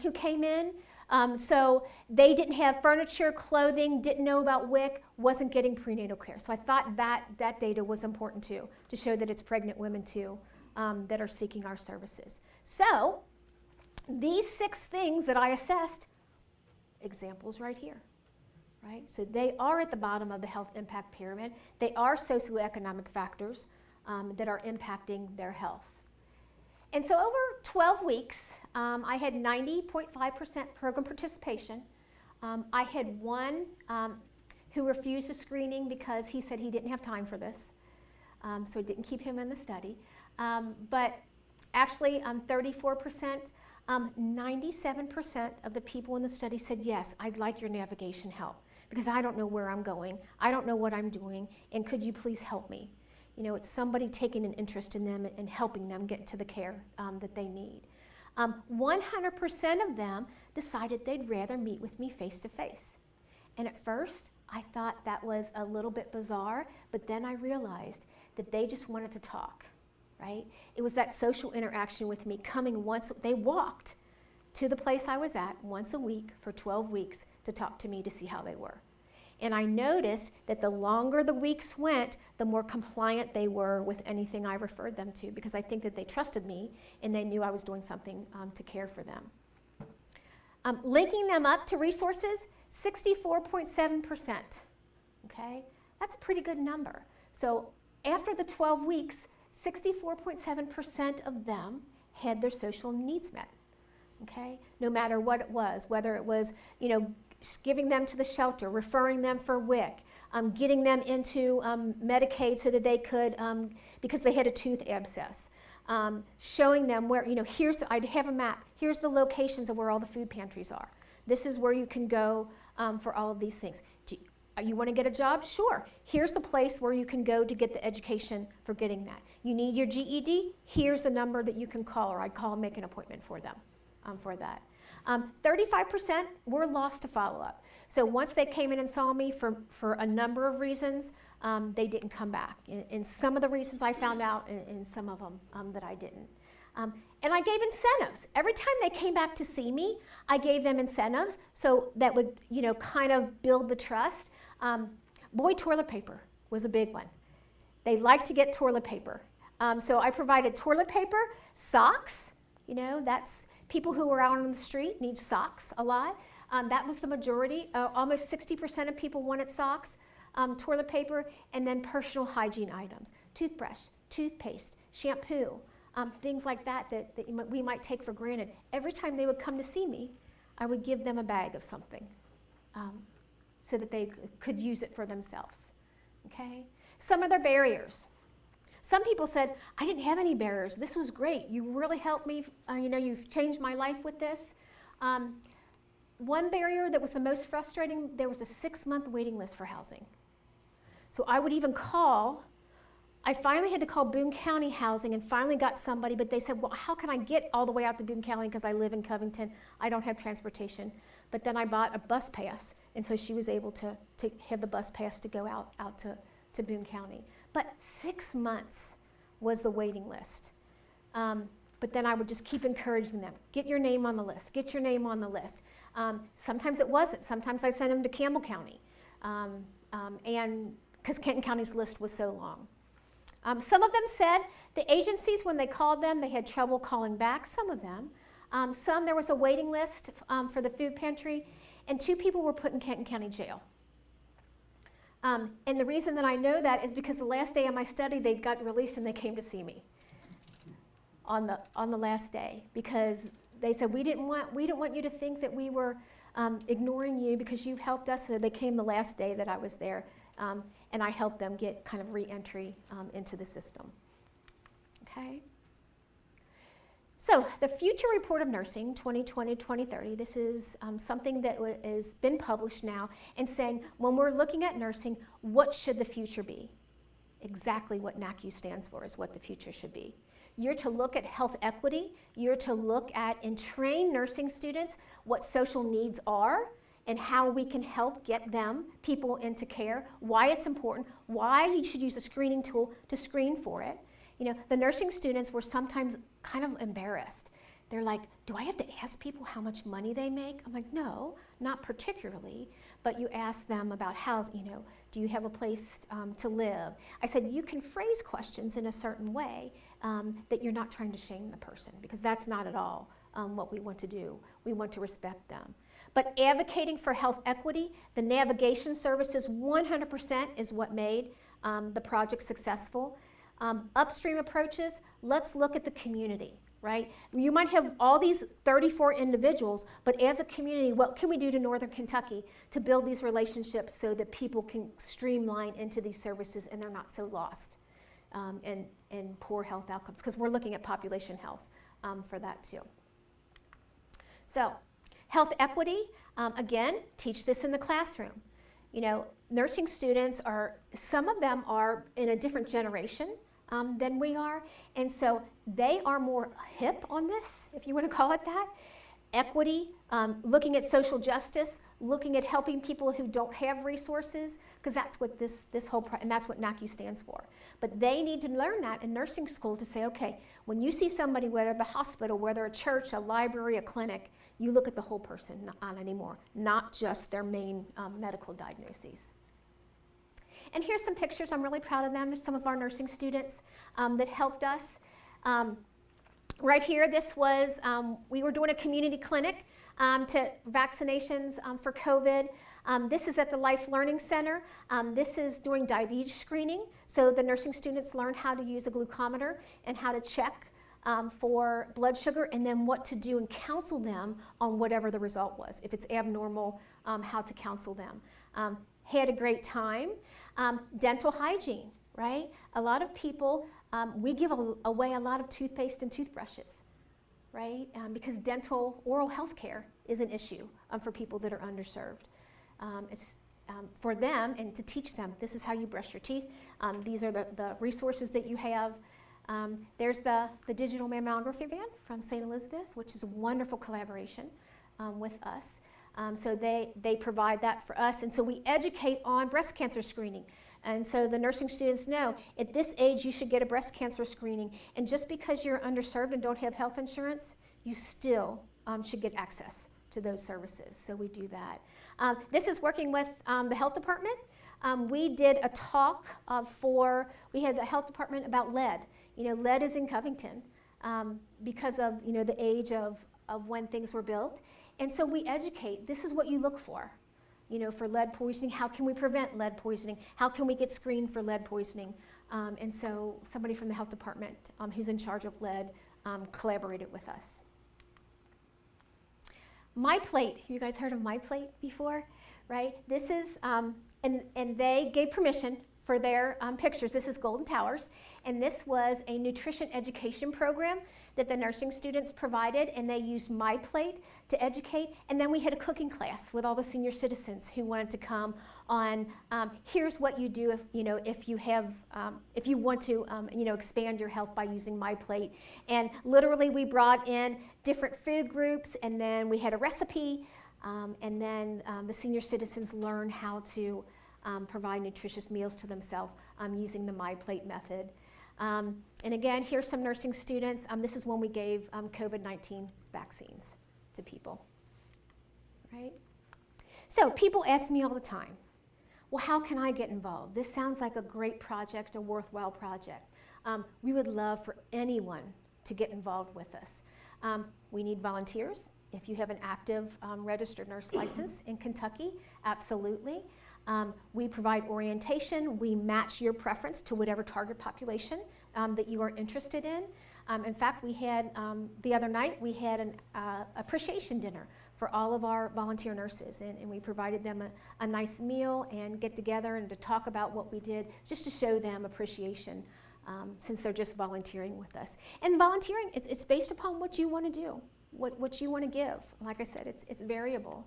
who came in. So they didn't have furniture, clothing, didn't know about WIC, wasn't getting prenatal care. So I thought that data was important too, to show that it's pregnant women too that are seeking our services. So these 6 things that I assessed, examples right here. Right? So they are at the bottom of the health impact pyramid. They are socioeconomic factors that are impacting their health. And so over 12 weeks, I had 90.5% program participation. I had one who refused a screening because he said he didn't have time for this. So it didn't keep him in the study. But actually, 34%, 97% of the people in the study said, yes, I'd like your navigation help because I don't know where I'm going. I don't know what I'm doing, and could you please help me? It's somebody taking an interest in them and helping them get to the care that they need. 100% of them decided they'd rather meet with me face to face. And at first, I thought that was a little bit bizarre, but then I realized that they just wanted to talk, right? It was that social interaction with me coming once. They walked to the place I was at once a week for 12 weeks to talk to me to see how they were. And I noticed that the longer the weeks went, the more compliant they were with anything I referred them to, because I think that they trusted me and they knew I was doing something to care for them. Linking them up to resources, 64.7%. Okay, that's a pretty good number. So after the 12 weeks, 64.7% of them had their social needs met. Okay, no matter what it was, whether it was, giving them to the shelter, referring them for WIC, getting them into Medicaid so that they could, because they had a tooth abscess, showing them where, I'd have a map, here's the locations of where all the food pantries are. This is where you can go for all of these things. You want to get a job? Sure. Here's the place where you can go to get the education for getting that. You need your GED? Here's the number that you can call, or I'd call and make an appointment for them for that. 35% were lost to follow-up. So once they came in and saw me for a number of reasons, they didn't come back. And some of the reasons I found out, and some of them that I didn't. And I gave incentives. Every time they came back to see me, I gave them incentives so that would, kind of build the trust. Boy, toilet paper was a big one. They like to get toilet paper. So I provided toilet paper, socks, that's people who are out on the street need socks a lot. That was the majority. Almost 60% of people wanted socks, toilet paper, and then personal hygiene items. Toothbrush, toothpaste, shampoo, things like that we might take for granted. Every time they would come to see me, I would give them a bag of something so that they could use it for themselves. Okay? Some of their barriers. Some people said, I didn't have any barriers. This was great. You really helped me. You've changed my life with this. One barrier that was the most frustrating, there was a 6-month waiting list for housing. So I would even call. I finally had to call Boone County Housing and finally got somebody, but they said, well, how can I get all the way out to Boone County because I live in Covington. I don't have transportation. But then I bought a bus pass, and so she was able to have the bus pass to go out to Boone County. But 6 months was the waiting list. But then I would just keep encouraging them. Get your name on the list. Get your name on the list. Sometimes it wasn't. Sometimes I sent them to Campbell County, and because Kenton County's list was so long. Some of them said the agencies, when they called them, they had trouble calling back, some of them. Some, there was a waiting list for the food pantry, and 2 people were put in Kenton County Jail. And the reason that I know that is because the last day of my study, they got released and they came to see me on the last day, because they said, we didn't want you to think that we were ignoring you because you've helped us. So they came the last day that I was there, and I helped them get kind of re-entry into the system. Okay. So the Future Report of Nursing 2020-2030, this is something that has been published now, and saying when we're looking at nursing, what should the future be? Exactly what NACU stands for is what the future should be. You're to look at health equity, you're to look at and train nursing students what social needs are and how we can help get them, people, into care, why it's important, why you should use a screening tool to screen for it. You know, the nursing students were sometimes kind of embarrassed. They're like, do I have to ask people how much money they make? I'm like, no, not particularly, but you ask them about do you have a place to live? I said, you can phrase questions in a certain way that you're not trying to shame the person, because that's not at all what we want to do. We want to respect them. But advocating for health equity, the navigation services 100% is what made the project successful. Upstream approaches, let's look at the community, right? You might have all these 34 individuals, but as a community, what can we do to Northern Kentucky to build these relationships so that people can streamline into these services and they're not so lost in poor health outcomes? Because we're looking at population health for that too. So, health equity, again, teach this in the classroom. You know, nursing students some of them are in a different generation than we are, and so they are more hip on this, if you want to call it that. Equity, looking at social justice, looking at helping people who don't have resources, because that's what this whole, and that's what NACU stands for. But they need to learn that in nursing school to say, okay, when you see somebody, whether the hospital, whether a church, a library, a clinic, you look at the whole person, not anymore, not just their main medical diagnoses. And here's some pictures. I'm really proud of them. There's some of our nursing students that helped us. Right here, this was, we were doing a community clinic to vaccinations for COVID. This is at the Life Learning Center. This is doing diabetes screening. So the nursing students learned how to use a glucometer and how to check for blood sugar, and then what to do and counsel them on whatever the result was. If it's abnormal, how to counsel them. Had a great time. Dental hygiene, right? A lot of people, we give away a lot of toothpaste and toothbrushes, right? Because oral health care is an issue for people that are underserved. It's for them, and to teach them, this is how you brush your teeth. These are the resources that you have. There's the digital mammography van from St. Elizabeth, which is a wonderful collaboration with us. So they provide that for us, and so we educate on breast cancer screening. And so the nursing students know at this age you should get a breast cancer screening, and just because you're underserved and don't have health insurance, you still should get access to those services. So we do that. This is working with the health department. We did a talk we had the health department about lead. You know, lead is in Covington because of the age of when things were built. And so we educate, this is what you look for lead poisoning. How can we prevent lead poisoning? How can we get screened for lead poisoning? And so somebody from the health department who's in charge of lead collaborated with us. MyPlate, you guys heard of MyPlate before, right? This is, and they gave permission for their pictures. This is Golden Towers, and this was a nutrition education program that the nursing students provided, and they used MyPlate to educate. And then we had a cooking class with all the senior citizens who wanted to come on. Here's what you do if you want to expand your health by using MyPlate. And literally, we brought in different food groups, and then we had a recipe, and then the senior citizens learned how to provide nutritious meals to themselves using the MyPlate method. And again, here's some nursing students. This is when we gave COVID-19 vaccines to people, right? So people ask me all the time, well, how can I get involved? This sounds like a great project, a worthwhile project. We would love for anyone to get involved with us. We need volunteers. If you have an active registered nurse license in Kentucky, absolutely. We provide orientation. We match your preference to whatever target population that you are interested in. In fact, we had, the other night, we had an appreciation dinner for all of our volunteer nurses, and we provided them a nice meal and get together and to talk about what we did, just to show them appreciation since they're just volunteering with us. And volunteering, it's based upon what you want to do, what you want to give. Like I said, it's variable.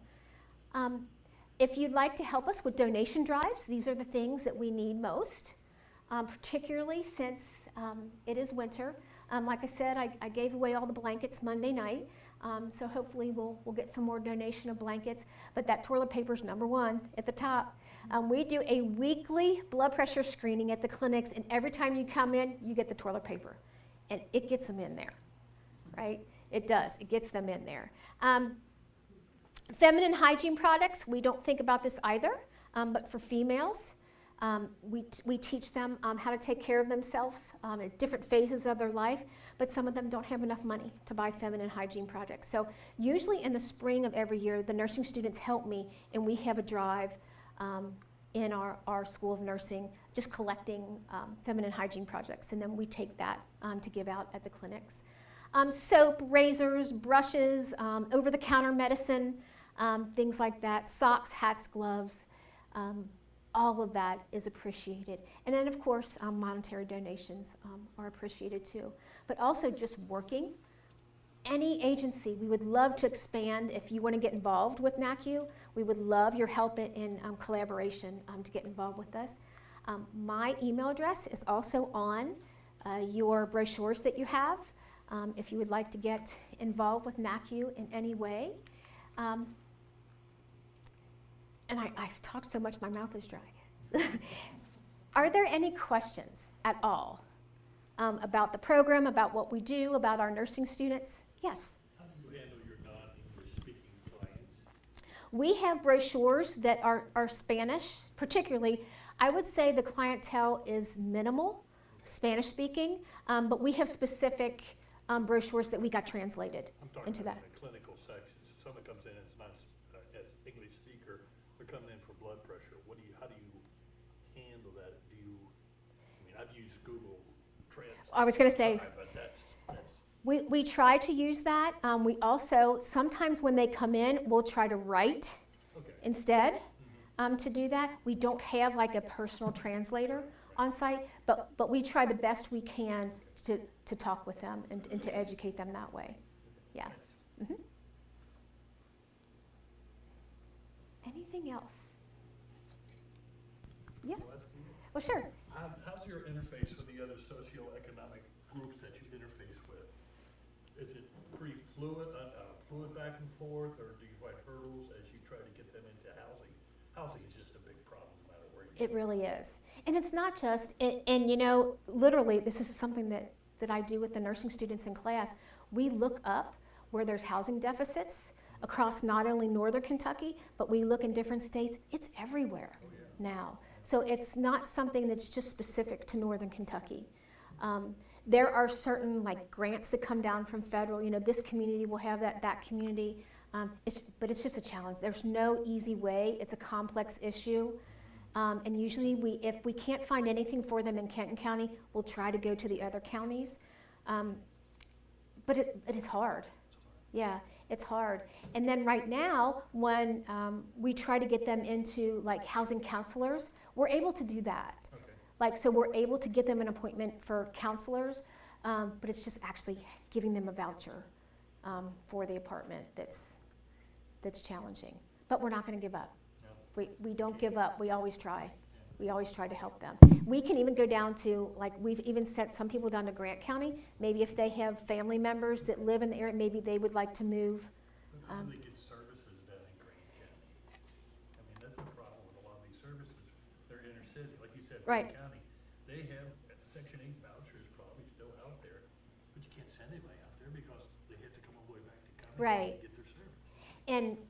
If you'd like to help us with donation drives, these are the things that we need most, particularly since it is winter. Like I said, I gave away all the blankets Monday night, so hopefully we'll get some more donation of blankets, but that toilet paper is number one at the top. We do a weekly blood pressure screening at the clinics, and every time you come in, you get the toilet paper, and it gets them in there, right? It does, it gets them in there. Feminine hygiene products, we don't think about this either, but for females, we teach them how to take care of themselves at different phases of their life, but some of them don't have enough money to buy feminine hygiene products. So usually in the spring of every year, the nursing students help me, and we have a drive in our School of Nursing, just collecting feminine hygiene products, and then we take that to give out at the clinics. Soap, razors, brushes, over-the-counter medicine, things like that, socks, hats, gloves, all of that is appreciated. And then, of course, monetary donations are appreciated too. But also just working. Any agency, we would love to expand. If you want to get involved with NACU, we would love your help in collaboration to get involved with us. My email address is also on your brochures that you have. If you would like to get involved with NACU in any way. And I've talked so much, my mouth is dry. Are there any questions at all about the program, about what we do, about our nursing students? Yes? How do you handle your non-English speaking clients? We have brochures that are Spanish, particularly. I would say the clientele is minimal, Spanish speaking, but we have specific brochures that we got translated into that. I'm talking about the clinical sections. If someone comes in and is not an English speaker, they're coming in for blood pressure. How do you handle that? I've used Google Translate. I was going to say, but that's we try to use that. We also, sometimes when they come in, we'll try to write instead to do that. We don't have like a personal translator on site, but we try the best we can to talk with them and to educate them that way. Yeah. Mm-hmm. Anything else? Yeah. Well, sure. How's your interface with the other socioeconomic groups that you interface with? Is it pretty fluid back and forth, or do you find hurdles as you try to get them into housing? Housing is just a big problem no matter where you go. It really is. And it's not just, and you know, literally, this is something that I do with the nursing students in class. We look up where there's housing deficits across not only northern Kentucky, but we look in different states. It's everywhere now. So it's not something that's just specific to northern Kentucky. There are certain like grants that come down from federal, you know, this community will have that community, but it's just a challenge. There's no easy way. It's a complex issue. And usually if we can't find anything for them in Kenton County, we'll try to go to the other counties. But it is hard. Yeah, it's hard. And then right now, when we try to get them into like housing counselors, we're able to do that. Okay. Like, so we're able to get them an appointment for counselors, but it's just actually giving them a voucher for the apartment that's challenging. But we're not going to give up. No. We don't give up. We always try. We always try to help them. We can even go down to, like, we've even sent some people down to Grant County. Maybe if they have family members that live in the area, maybe they would like to move. But how do they get services down in Grant County? I mean, that's the problem with a lot of these services. They're inner city, like you said, Right. Grant County. They have Section 8 vouchers probably still out there, but you can't send anybody out there because they have to come all the way back to county Right. to get their service. And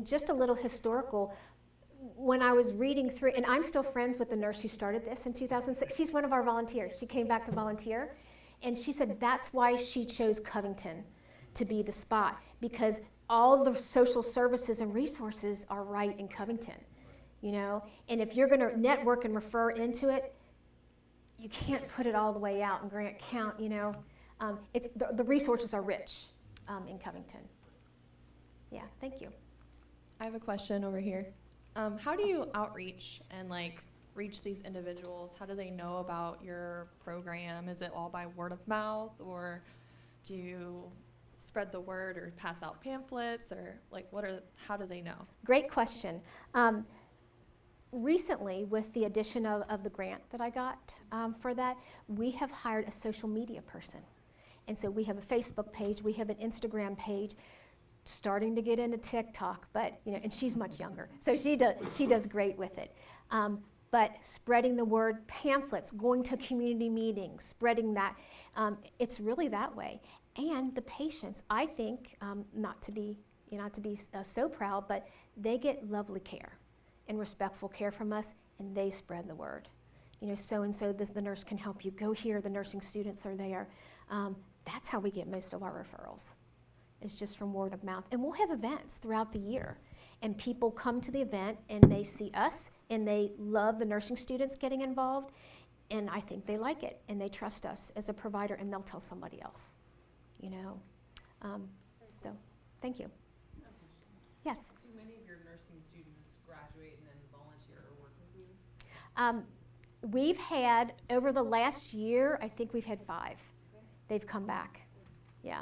just a little historical, when I was reading through, and I'm still friends with the nurse who started this in 2006. She's one of our volunteers. She came back to volunteer, and she said that's why she chose Covington to be the spot, because all the social services and resources are right in Covington, you know? And if you're gonna network and refer into it, you can't put it all the way out in Grant County, you know? It's the resources are rich in Covington. Yeah, thank you. I have a question over here. How do you outreach and like reach these individuals? How do they know about your program? Is it all by word of mouth, or do you spread the word or pass out pamphlets, or like how do they know? Great question. Recently, with the addition of the grant that I got for that, we have hired a social media person. And so we have a Facebook page, we have an Instagram page, starting to get into TikTok, but you know, and she's much younger, so she does great with it. But spreading the word, pamphlets, going to community meetings, spreading that, it's really that way. And the patients, I think, not to be so proud, but they get lovely care and respectful care from us, and they spread the word. You know, so and so the nurse can help you. Go here, the nursing students are there. That's how we get most of our referrals. It's just from word of mouth. And we'll have events throughout the year. And people come to the event and they see us and they love the nursing students getting involved. And I think they like it and they trust us as a provider, and they'll tell somebody else, you know. So, thank you. Yes? Do many of your nursing students graduate and then volunteer or work with you? We've had, over the last year, I think we've had 5. They've come back, yeah.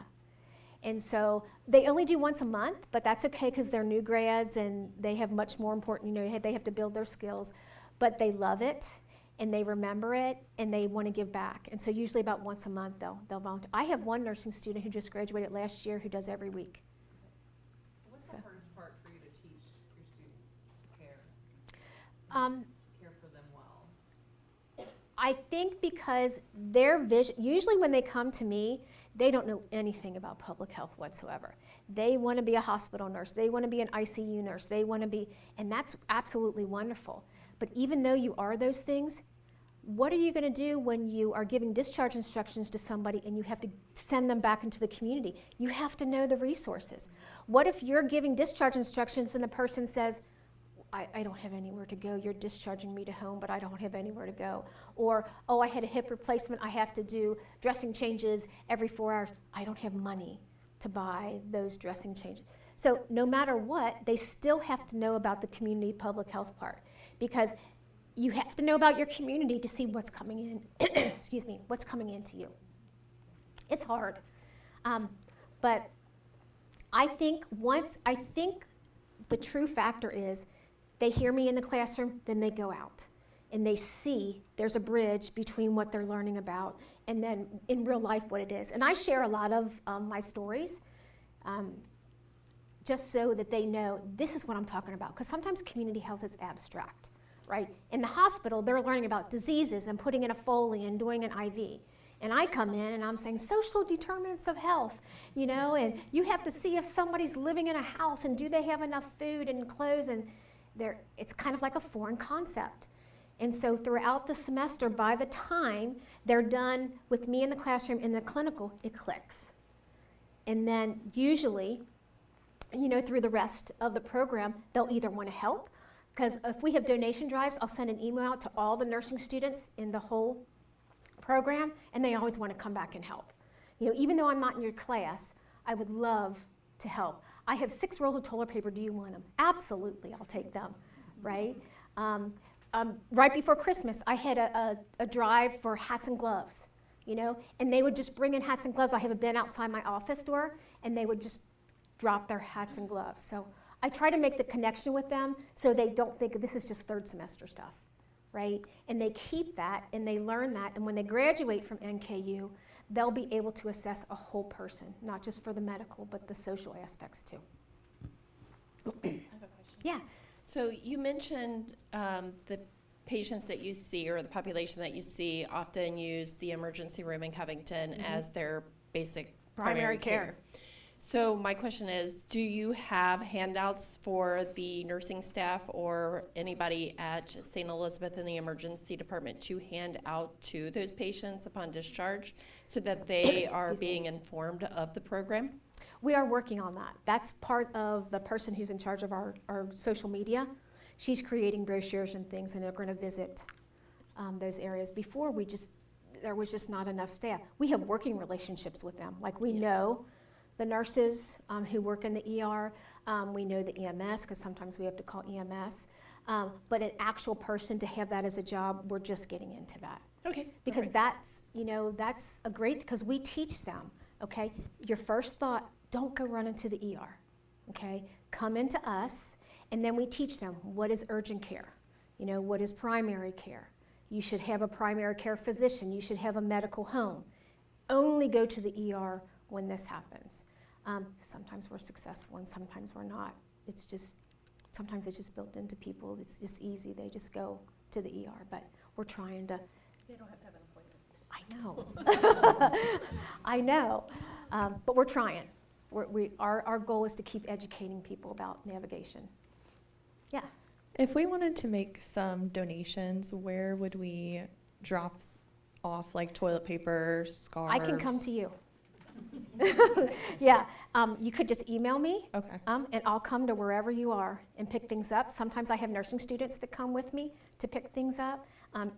And so they only do once a month, but that's okay because they're new grads and they have much more important, you know, they have to build their skills, but they love it and they remember it and they want to give back. And so usually about once a month they'll volunteer. I have one nursing student who just graduated last year who does every week. What's the hardest part for you to teach your students to care? To care for them well? I think because their vision, usually when they come to me, they don't know anything about public health whatsoever. They want to be a hospital nurse. They want to be an ICU nurse. They want to be, and that's absolutely wonderful. But even though you are those things, what are you going to do when you are giving discharge instructions to somebody and you have to send them back into the community? You have to know the resources. What if you're giving discharge instructions and the person says, I don't have anywhere to go. You're discharging me to home, but I don't have anywhere to go. Or, oh, I had a hip replacement. I have to do dressing changes every 4 hours. I don't have money to buy those dressing changes. So no matter what, they still have to know about the community public health part, because you have to know about your community to see what's coming in, excuse me, what's coming into you. It's hard. But I think the true factor is they hear me in the classroom, then they go out and they see there's a bridge between what they're learning about and then in real life what it is. And I share a lot of my stories just so that they know this is what I'm talking about, because sometimes community health is abstract, right? In the hospital, they're learning about diseases and putting in a Foley and doing an IV. And I come in and I'm saying social determinants of health, you know, and you have to see if somebody's living in a house and do they have enough food and clothes, and it's kind of like a foreign concept. And so throughout the semester, by the time they're done with me in the classroom in the clinical, it clicks. And then usually, you know, through the rest of the program, they'll either want to help, because if we have donation drives, I'll send an email out to all the nursing students in the whole program, and they always want to come back and help. You know, even though I'm not in your class, I would love to help. I have 6 rolls of toilet paper. Do you want them? Absolutely, I'll take them, right? Right before Christmas, I had a drive for hats and gloves, you know, and they would just bring in hats and gloves. I have a bin outside my office door, and they would just drop their hats and gloves. So I try to make the connection with them so they don't think this is just 3rd semester stuff, right? And they keep that and they learn that, and when they graduate from NKU, they'll be able to assess a whole person, not just for the medical, but the social aspects too. I have a question. Yeah. So you mentioned the patients that you see, or the population that you see, often use the emergency room in Covington as their basic primary care. So my question is, do you have handouts for the nursing staff or anybody at St. Elizabeth in the emergency department to hand out to those patients upon discharge so that they are being informed of the program? We are working on that. That's part of the person who's in charge of our social media. She's creating brochures and things, and they're going to visit those areas. Before, there was just not enough staff. We have working relationships with them. Like, we know the nurses who work in the ER. We know the EMS, because sometimes we have to call EMS. But an actual person to have that as a job, we're just getting into that. Okay. Because that's a great, because we teach them, okay? Your first thought, don't go run into the ER, okay? Come into us, and then we teach them what is urgent care, what is primary care. You should have a primary care physician. You should have a medical home. Only go to the ER when this happens. Sometimes we're successful and sometimes we're not. Sometimes it's just built into people. It's just easy. They just go to the ER, but we're trying to. They don't have to have an appointment. I know. I know. But we're trying. Our goal is to keep educating people about navigation. Yeah. If we wanted to make some donations, where would we drop off, like toilet paper, scarves? I can come to you. Yeah, you could just email me, Okay. and I'll come to wherever you are and pick things up. Sometimes I have nursing students that come with me to pick things up.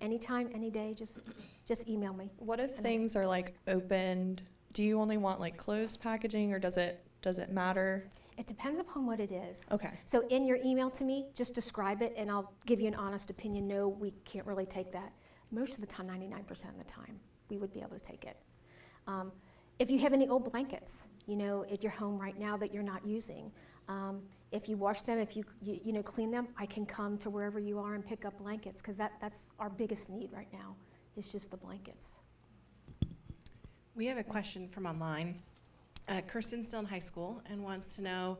Anytime, any day, just email me. What if things are like opened? Do you only want like closed packaging, or does it matter? It depends upon what it is. Okay. So in your email to me, just describe it, and I'll give you an honest opinion. No, we can't really take that. Most of the time, 99% of the time, we would be able to take it. If you have any old blankets, at your home right now that you're not using, if you wash them, if you clean them, I can come to wherever you are and pick up blankets, because that's our biggest need right now. It's just the blankets. We have a question from online. Kirsten's still in high school and wants to know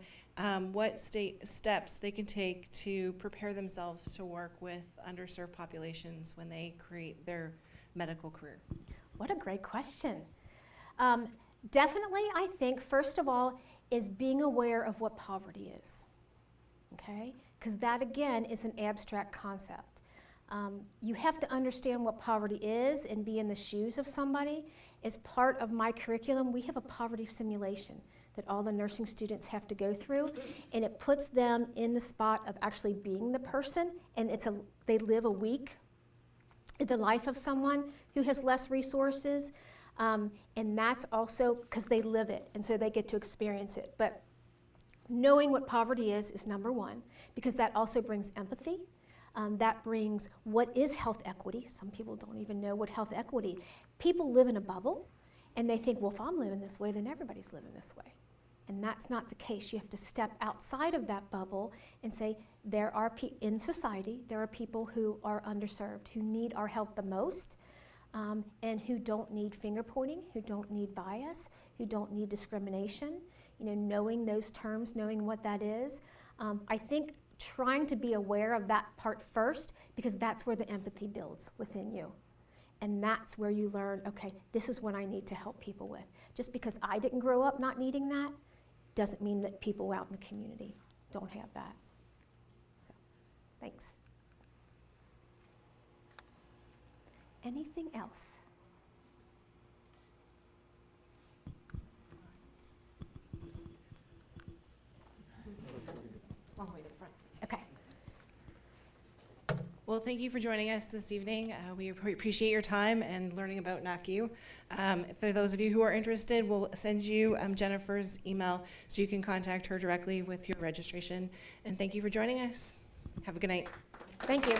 what steps they can take to prepare themselves to work with underserved populations when they create their medical career. What a great question. Definitely, I think, first of all, is being aware of what poverty is, okay? Because that, again, is an abstract concept. You have to understand what poverty is and be in the shoes of somebody. As part of my curriculum, we have a poverty simulation that all the nursing students have to go through, and it puts them in the spot of actually being the person, and they live a week in the life of someone who has less resources. And that's also because they live it, and so they get to experience it. But knowing what poverty is number one, because that also brings empathy. That brings what is health equity. Some people don't even know what health equity. People live in a bubble, and they think, well, if I'm living this way, then everybody's living this way. And that's not the case. You have to step outside of that bubble and say, in society, there are people who are underserved, who need our help the most. And who don't need finger pointing, who don't need bias, who don't need discrimination. Knowing those terms, knowing what that is. I think trying to be aware of that part first, because that's where the empathy builds within you. And that's where you learn, okay, this is what I need to help people with. Just because I didn't grow up not needing that, doesn't mean that people out in the community don't have that. So, thanks. Anything else? It's a long way to the front. Okay. Well, thank you for joining us this evening. We appreciate your time and learning about NACU. For those of you who are interested, we'll send you Jennifer's email so you can contact her directly with your registration. And thank you for joining us. Have a good night. Thank you.